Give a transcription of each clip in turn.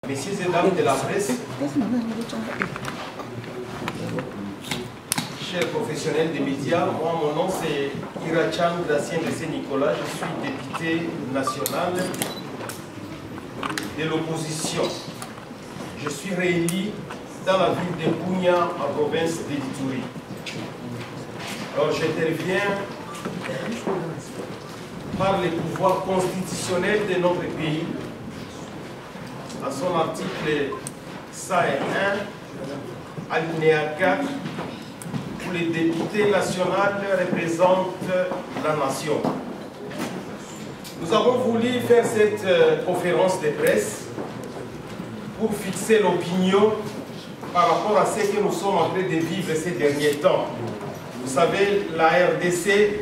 Messieurs et dames de la presse, chers professionnels des médias, moi mon nom c'est Irachan Gracien de Saint-Nicolas, je suis député national de l'opposition. Je suis réélu dans la ville de Punya, en province d'Ituri. Alors j'interviens par les pouvoirs constitutionnels de notre pays, à son article 101, alinéa 4, où les députés nationaux représentent la nation. Nous avons voulu faire cette conférence de presse pour fixer l'opinion par rapport à ce que nous sommes en train de vivre ces derniers temps. Vous savez, la RDC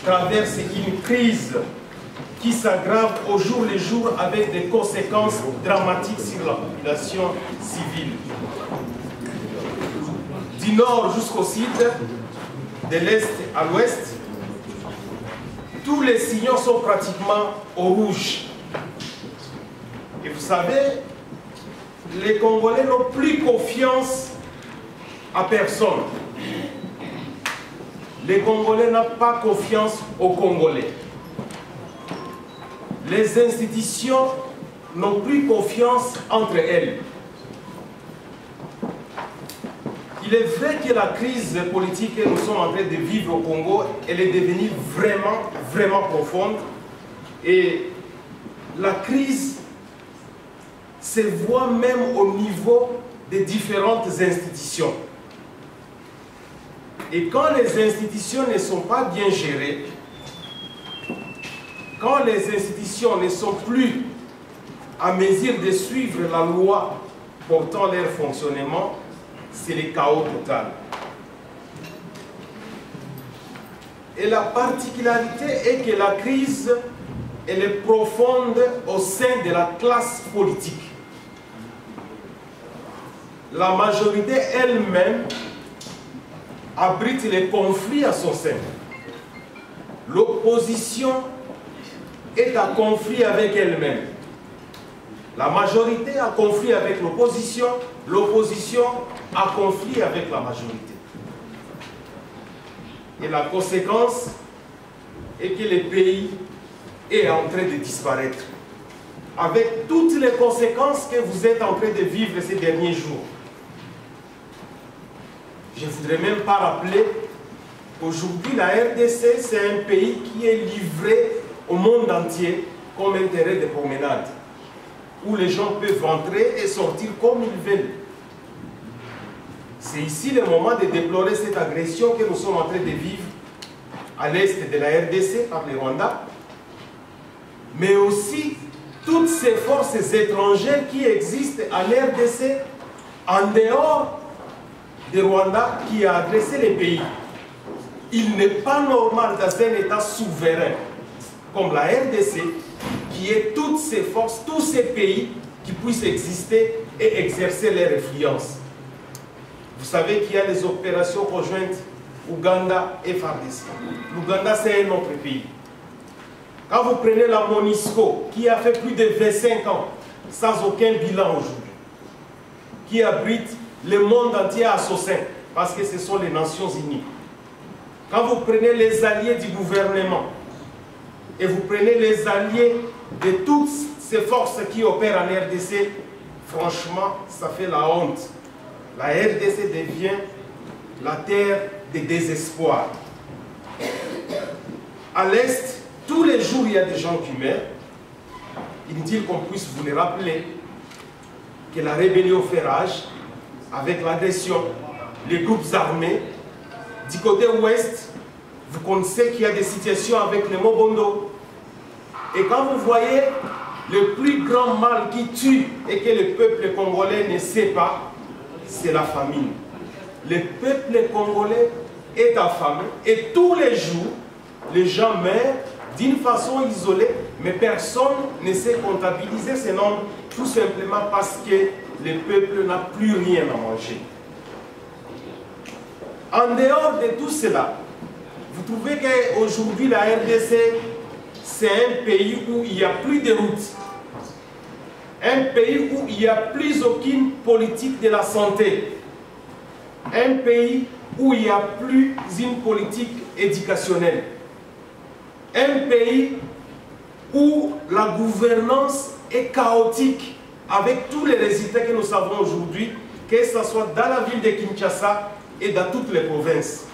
traverse une crise qui s'aggrave au jour le jour avec des conséquences dramatiques sur la population civile. Du nord jusqu'au sud, de l'est à l'ouest, tous les signaux sont pratiquement au rouge. Et vous savez, les Congolais n'ont plus confiance à personne. Les Congolais n'ont pas confiance aux Congolais. Les institutions n'ont plus confiance entre elles. Il est vrai que la crise politique que nous sommes en train de vivre au Congo, elle est devenue vraiment profonde. Et la crise se voit même au niveau des différentes institutions. Et quand les institutions ne sont pas bien gérées, quand les institutions ne sont plus à mesure de suivre la loi portant leur fonctionnement, c'est le chaos total. Et la particularité est que la crise, elle est profonde au sein de la classe politique. La majorité elle-même abrite les conflits à son sein. L'opposition est en conflit avec elle-même. La majorité a conflit avec l'opposition, l'opposition a conflit avec la majorité. Et la conséquence est que le pays est en train de disparaître. Avec toutes les conséquences que vous êtes en train de vivre ces derniers jours. Je ne voudrais même pas rappeler qu'aujourd'hui, la RDC, c'est un pays qui est livré au monde entier comme un terrain de promenade, où les gens peuvent rentrer et sortir comme ils veulent. C'est ici le moment de déplorer cette agression que nous sommes en train de vivre à l'est de la RDC par le Rwanda, mais aussi toutes ces forces étrangères qui existent en RDC, en dehors du Rwanda qui a agressé les pays. Il n'est pas normal dans un État souverain comme la RDC, qui ait toutes ces forces, tous ces pays qui puissent exister et exercer leur influence. Vous savez qu'il y a des opérations conjointes Ouganda et FARDC. L'Ouganda, c'est un autre pays. Quand vous prenez la MONUSCO, qui a fait plus de 25 ans sans aucun bilan aujourd'hui, qui abrite le monde entier à son sein, parce que ce sont les Nations Unies. Quand vous prenez les alliés du gouvernement, et vous prenez les alliés de toutes ces forces qui opèrent en RDC, franchement, ça fait la honte. La RDC devient la terre de désespoir. À l'Est, tous les jours, il y a des gens qui meurent. Inutile qu'on puisse vous le rappeler que la rébellion fait rage avec l'agression, les groupes armés. Du côté ouest, vous connaissez qu'il y a des situations avec les Mobondo. Et quand vous voyez le plus grand mal qui tue et que le peuple congolais ne sait pas, c'est la famine. Le peuple congolais est affamé et tous les jours, les gens meurent d'une façon isolée, mais personne ne sait comptabiliser ces nombres, tout simplement parce que le peuple n'a plus rien à manger. En dehors de tout cela, vous trouvez qu'aujourd'hui la RDC, c'est un pays où il n'y a plus de routes. Un pays où il n'y a plus aucune politique de la santé. Un pays où il n'y a plus une politique éducationnelle. Un pays où la gouvernance est chaotique avec tous les résultats que nous savons aujourd'hui, que ce soit dans la ville de Kinshasa et dans toutes les provinces.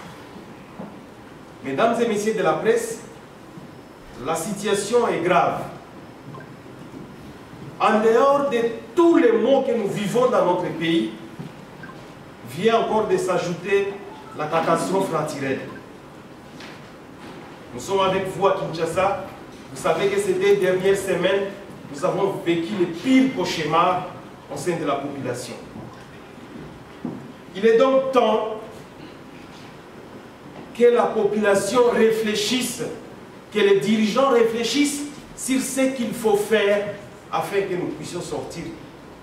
Mesdames et messieurs de la presse, la situation est grave. En dehors de tous les maux que nous vivons dans notre pays, vient encore de s'ajouter la catastrophe naturelle. Nous sommes avec vous à Kinshasa. Vous savez que ces 2 dernières semaines, nous avons vécu les pires cauchemars au sein de la population. Il est donc temps que la population réfléchisse, que les dirigeants réfléchissent sur ce qu'il faut faire afin que nous puissions sortir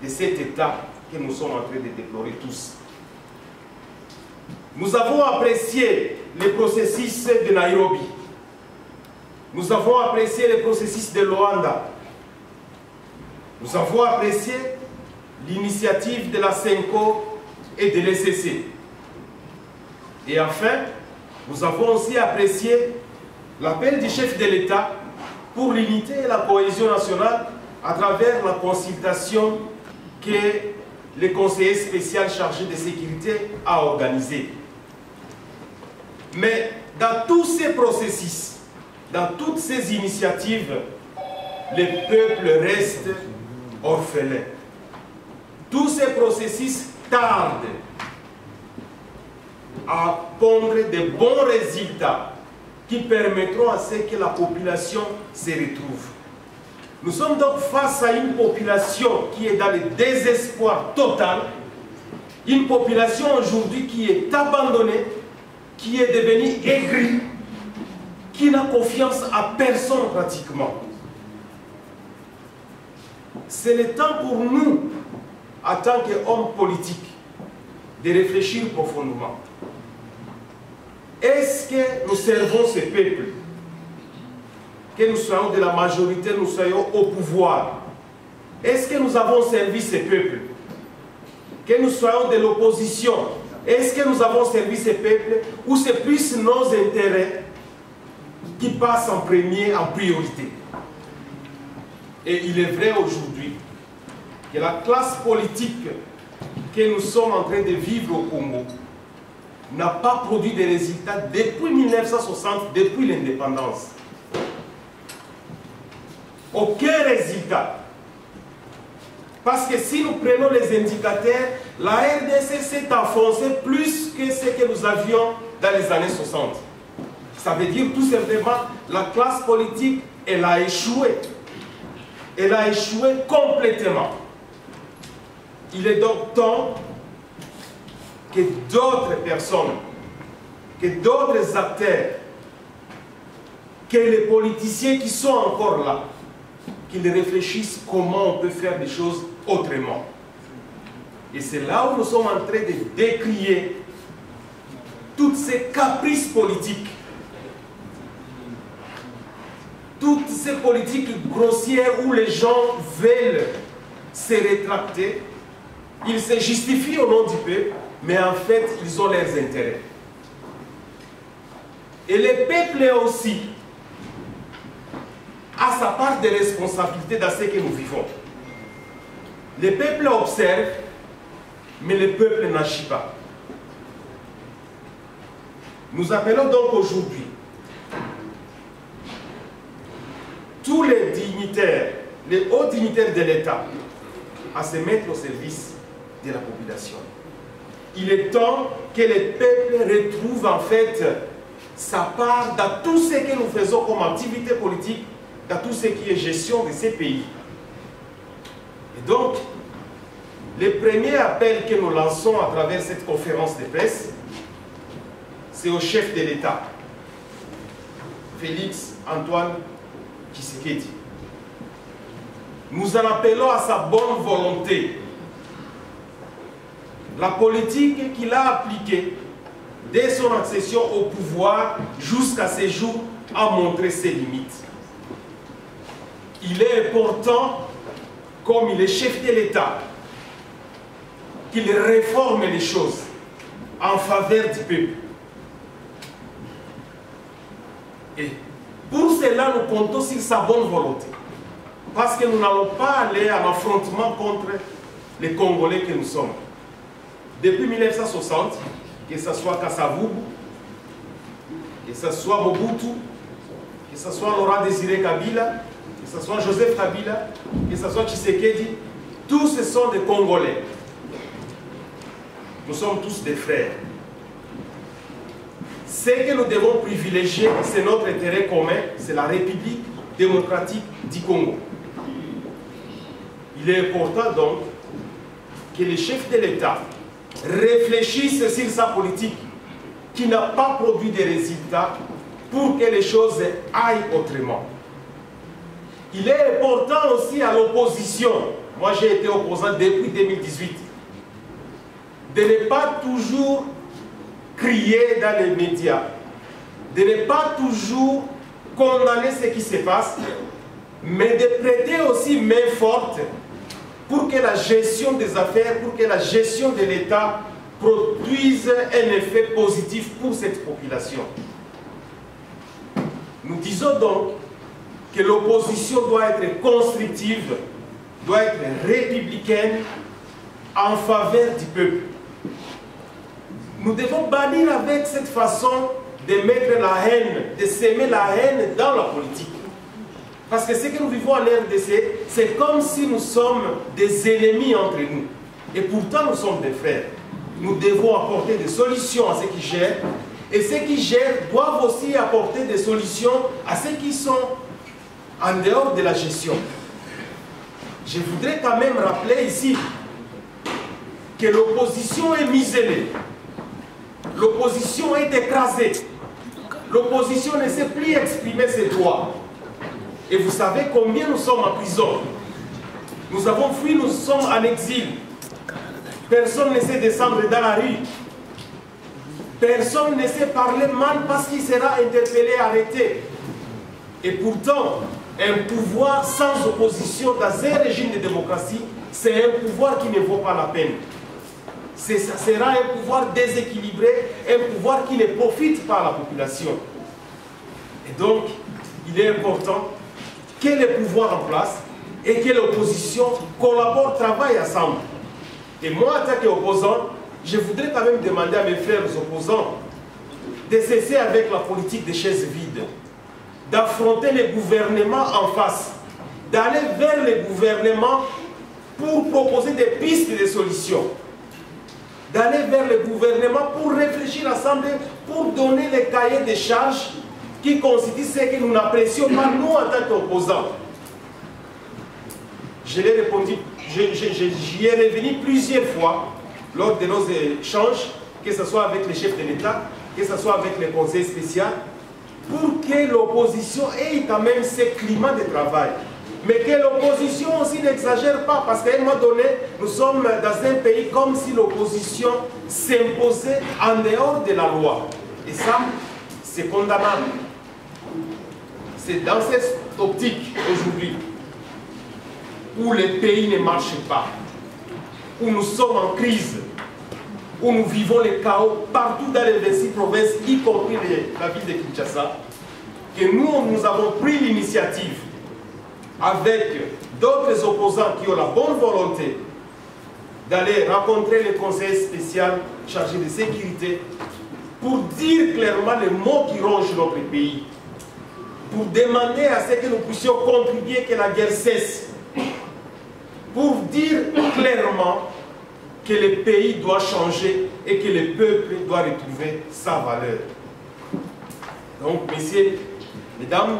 de cet état que nous sommes en train de déplorer tous. Nous avons apprécié le processus de Nairobi. Nous avons apprécié le processus de Luanda. Nous avons apprécié l'initiative de la CENCO et de l'ECC. Et enfin, nous avons aussi apprécié l'appel du chef de l'État pour l'unité et la cohésion nationale à travers la consultation que le conseiller spécial chargé de sécurité a organisée. Mais dans tous ces processus, dans toutes ces initiatives, le peuple reste orphelin. Tous ces processus tardent à pondre de bons résultats qui permettront à ce que la population se retrouve. Nous sommes donc face à une population qui est dans le désespoir total, une population aujourd'hui qui est abandonnée, qui est devenue aigrie, qui n'a confiance à personne pratiquement. C'est le temps pour nous, en tant qu'hommes politiques, de réfléchir profondément. Est-ce que nous servons ce peuple? Que nous soyons de la majorité, nous soyons au pouvoir. Est-ce que nous avons servi ce peuple? Que nous soyons de l'opposition, est-ce que nous avons servi ce peuple? Ou c'est plus nos intérêts qui passent en premier, en priorité? Et il est vrai aujourd'hui que la classe politique que nous sommes en train de vivre au Congo n'a pas produit de résultats depuis 1960, depuis l'indépendance. Aucun résultat. Parce que si nous prenons les indicateurs, la RDC s'est enfoncée plus que ce que nous avions dans les années 60. Ça veut dire tout simplement la classe politique, elle a échoué. Elle a échoué complètement. Il est donc temps que d'autres personnes, que d'autres acteurs, que les politiciens qui sont encore là, qu'ils réfléchissent comment on peut faire des choses autrement. Et c'est là où nous sommes en train de décrier toutes ces caprices politiques, toutes ces politiques grossières où les gens veulent se rétracter, ils se justifient au nom du peuple, mais en fait, ils ont leurs intérêts. Et le peuple aussi a sa part de responsabilité dans ce que nous vivons. Le peuple observe, mais le peuple n'agit pas. Nous appelons donc aujourd'hui tous les dignitaires, les hauts dignitaires de l'État, à se mettre au service de la population. Il est temps que le peuple retrouve en fait sa part dans tout ce que nous faisons comme activité politique, dans tout ce qui est gestion de ces pays. Et donc, le premier appel que nous lançons à travers cette conférence de presse, c'est au chef de l'État, Félix Antoine Tshisekedi. Nous en appelons à sa bonne volonté. La politique qu'il a appliquée dès son accession au pouvoir jusqu'à ce jour a montré ses limites. Il est important comme il est chef de l'État, qu'il réforme les choses en faveur du peuple. Et pour cela, nous comptons sur sa bonne volonté. Parce que nous n'allons pas aller à l'affrontement contre les Congolais que nous sommes. Depuis 1960, que ce soit Kasavubu, que ce soit Mobutu, que ce soit Laurent Désiré Kabila, que ce soit Joseph Kabila, que ce soit Tshisekedi, tous ce sont des Congolais. Nous sommes tous des frères. Ce que nous devons privilégier, c'est notre intérêt commun, c'est la République démocratique du Congo. Il est important donc que les chefs de l'État réfléchissent sur sa politique qui n'a pas produit des résultats pour que les choses aillent autrement. Il est important aussi à l'opposition, moi j'ai été opposant depuis 2018, de ne pas toujours crier dans les médias, de ne pas toujours condamner ce qui se passe, mais de prêter aussi main forte pour que la gestion des affaires, pour que la gestion de l'État produise un effet positif pour cette population. Nous disons donc que l'opposition doit être constructive, doit être républicaine en faveur du peuple. Nous devons bannir avec cette façon de mettre la haine, de s'aimer la haine dans la politique. Parce que ce que nous vivons en RDC, c'est comme si nous sommes des ennemis entre nous. Et pourtant, nous sommes des frères. Nous devons apporter des solutions à ceux qui gèrent. Et ceux qui gèrent doivent aussi apporter des solutions à ceux qui sont en dehors de la gestion. Je voudrais quand même rappeler ici que l'opposition est muselée. L'opposition est écrasée. L'opposition ne sait plus exprimer ses droits. Et vous savez combien nous sommes en prison. Nous avons fui, nous sommes en exil. Personne ne sait descendre dans la rue. Personne ne sait parler mal parce qu'il sera interpellé, arrêté. Et pourtant, un pouvoir sans opposition dans un régime de démocratie, c'est un pouvoir qui ne vaut pas la peine. Ça sera un pouvoir déséquilibré, un pouvoir qui ne profite pas à la population. Et donc, il est important que le pouvoir en place et que l'opposition collaborent, travaillent ensemble. Et moi, en tant qu'opposant, je voudrais quand même demander à mes frères opposants de cesser avec la politique des chaises vides, d'affronter les gouvernements en face, d'aller vers les gouvernements pour proposer des pistes de solutions, d'aller vers le gouvernement pour réfléchir ensemble, pour donner les cahiers de charges qui constituent ce que nous n'apprécions pas, nous, en tant qu'opposants. Je l'ai répondu, j'y ai revenu plusieurs fois lors de nos échanges, que ce soit avec les chefs de l'État, que ce soit avec les conseils spéciaux, pour que l'opposition ait quand même ce climat de travail. Mais que l'opposition aussi n'exagère pas, parce qu'à un moment donné, nous sommes dans un pays comme si l'opposition s'imposait en dehors de la loi. Et ça, c'est condamnable. C'est dans cette optique aujourd'hui où le pays ne marche pas, où nous sommes en crise, où nous vivons le chaos partout dans les 26 provinces, y compris la ville de Kinshasa, que nous avons pris l'initiative avec d'autres opposants qui ont la bonne volonté d'aller rencontrer le conseil spécial chargé de sécurité pour dire clairement les mots qui rongent notre pays, pour demander à ce que nous puissions contribuer que la guerre cesse, pour dire clairement que le pays doit changer et que le peuple doit retrouver sa valeur. Donc, messieurs, mesdames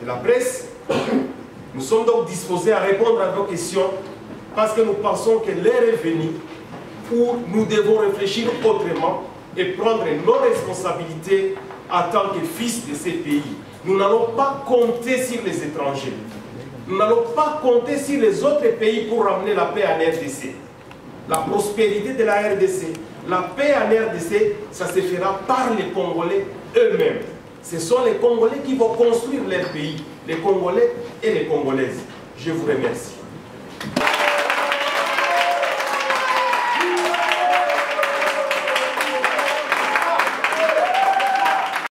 de la presse, nous sommes donc disposés à répondre à vos questions parce que nous pensons que l'heure est venue où nous devons réfléchir autrement et prendre nos responsabilités en tant que fils de ces pays. Nous n'allons pas compter sur les étrangers. Nous n'allons pas compter sur les autres pays pour ramener la paix en RDC. La prospérité de la RDC, la paix en RDC, ça se fera par les Congolais eux-mêmes. Ce sont les Congolais qui vont construire leur pays, les Congolais et les Congolaises. Je vous remercie.